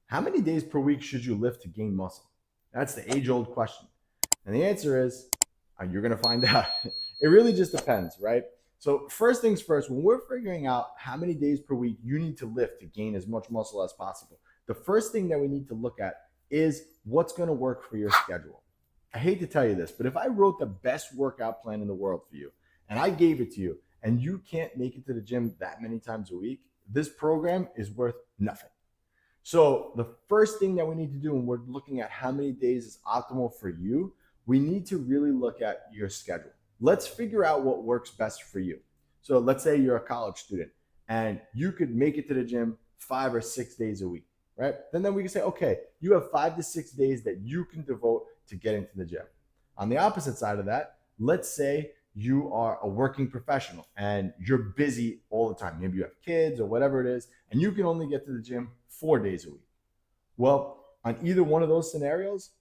How many days per week should you lift to gain muscle? That's the age-old question. And the answer is, you're going to find out. It really just depends, right? So first things first, when we're figuring out how many days per week you need to lift to gain as much muscle as possible, the first thing that we need to look at is what's going to work for your schedule. I hate to tell you this, but if I wrote the best workout plan in the world for you and I gave it to you and you can't make it to the gym that many times a week, this program is worth nothing. So the first thing that we need to do when we're looking at how many days is optimal for you, we need to really look at your schedule. Let's figure out what works best for you. So let's say you're a college student and you could make it to the gym 5 or 6 days a week, right? Then we can say, okay, you have 5 to 6 days that you can devote to getting to the gym. On the opposite side of that, let's say you are a working professional and you're busy all the time. Maybe you have kids or whatever it is, and you can only get to the gym 4 days a week. Well, on either one of those scenarios,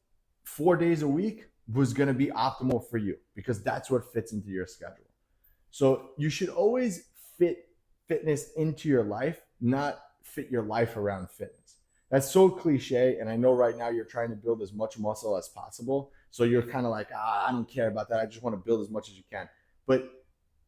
4 days a week was going to be optimal for you because that's what fits into your schedule. So you should always fit fitness into your life, not fit your life around fitness. That's so cliche. And I know right now you're trying to build as much muscle as possible. So you're kind of like, I don't care about that. I just want to build as much as you can. But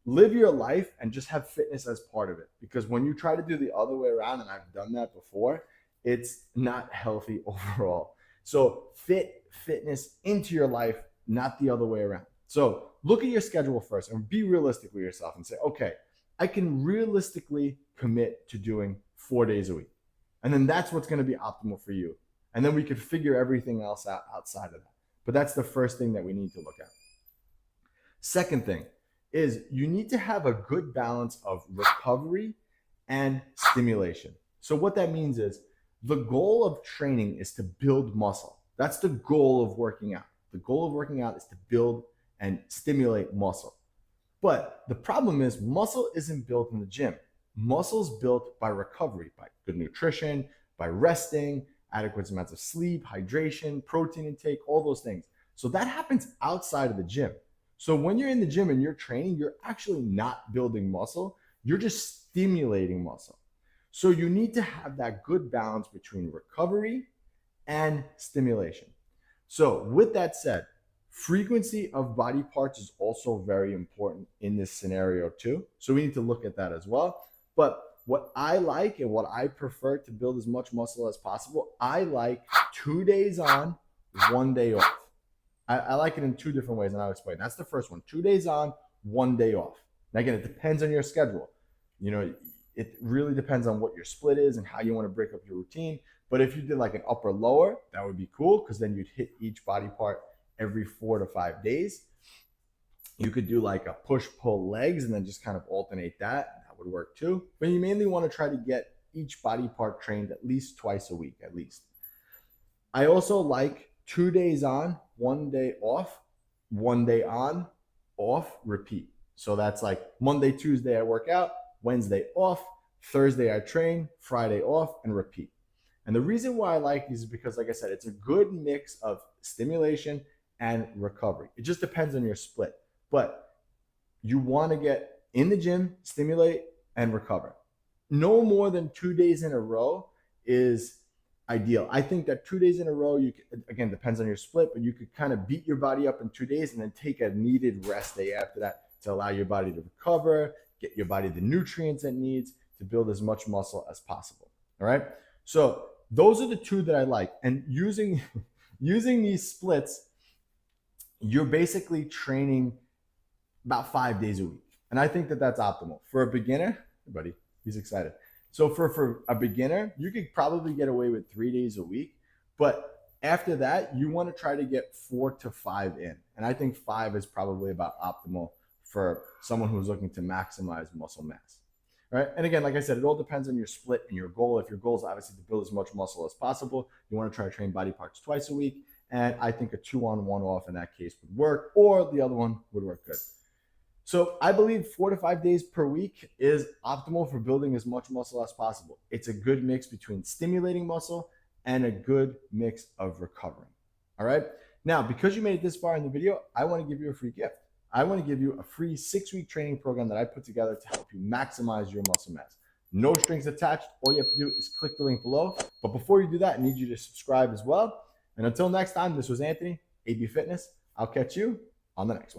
live your life and just have fitness as part of it. Because when you try to do the other way around, and I've done that before, it's not healthy overall. So fit fitness into your life, not the other way around. So look at your schedule first and be realistic with yourself and say, okay, I can realistically commit to doing 4 days a week. And then that's what's going to be optimal for you. And then we could figure everything else out outside of that. But that's the first thing that we need to look at. Second thing is you need to have a good balance of recovery and stimulation. So what that means is the goal of training is to build muscle. That's the goal of working out. The goal of working out is to build and stimulate muscle. But the problem is muscle isn't built in the gym. Muscle's built by recovery, by good nutrition, by resting, adequate amounts of sleep, hydration, protein intake, all those things. So that happens outside of the gym. So when you're in the gym and you're training, you're actually not building muscle. You're just stimulating muscle. So you need to have that good balance between recovery and stimulation. So with that said, frequency of body parts is also very important in this scenario too. So we need to look at that as well. But what I like and what I prefer to build as much muscle as possible, I like 2 days on, 1 day off. I like it in two different ways, and I'll explain. That's the first one, 2 days on, 1 day off. And again, it depends on your schedule. You know, it really depends on what your split is and how you want to break up your routine. But if you did like an upper lower, that would be cool because then you'd hit each body part every 4 to 5 days. You could do like a push pull legs and then just kind of alternate that. That would work too. But you mainly want to try to get each body part trained at least twice a week, at least. I also like 2 days on, 1 day off, 1 day on, off, repeat. So that's like Monday, Tuesday I work out, Wednesday off, Thursday I train, Friday off, and repeat. And the reason why I like these is because, like I said, it's a good mix of stimulation and recovery. It just depends on your split. But you want to get in the gym, stimulate, and recover. No more than 2 days in a row is ideal. I think that 2 days in a row, you can, again, depends on your split, but you could kind of beat your body up in 2 days and then take a needed rest day after that to allow your body to recover, get your body the nutrients it needs to build as much muscle as possible. All right. So those are the two that I like. And using these splits, you're basically training about 5 days a week. And I think that that's optimal. For a beginner, buddy, he's excited. So for a beginner, you could probably get away with 3 days a week. But after that, you want to try to get 4 to 5 in. And I think 5 is probably about optimal for someone who's looking to maximize muscle mass. Right? And again, like I said, it all depends on your split and your goal. If your goal is obviously to build as much muscle as possible, you want to try to train body parts twice a week. And I think a 2 on 1 off in that case would work, or the other one would work good. So I believe 4 to 5 days per week is optimal for building as much muscle as possible. It's a good mix between stimulating muscle and a good mix of recovering. All right. Now, because you made it this far in the video, I want to give you a free gift. I want to give you a free 6-week training program that I put together to help you maximize your muscle mass. no strings attached. All you have to do is click the link below. But before you do that, I need you to subscribe as well. And until next time, this was Anthony, AB Fitness. I'll catch you on the next one.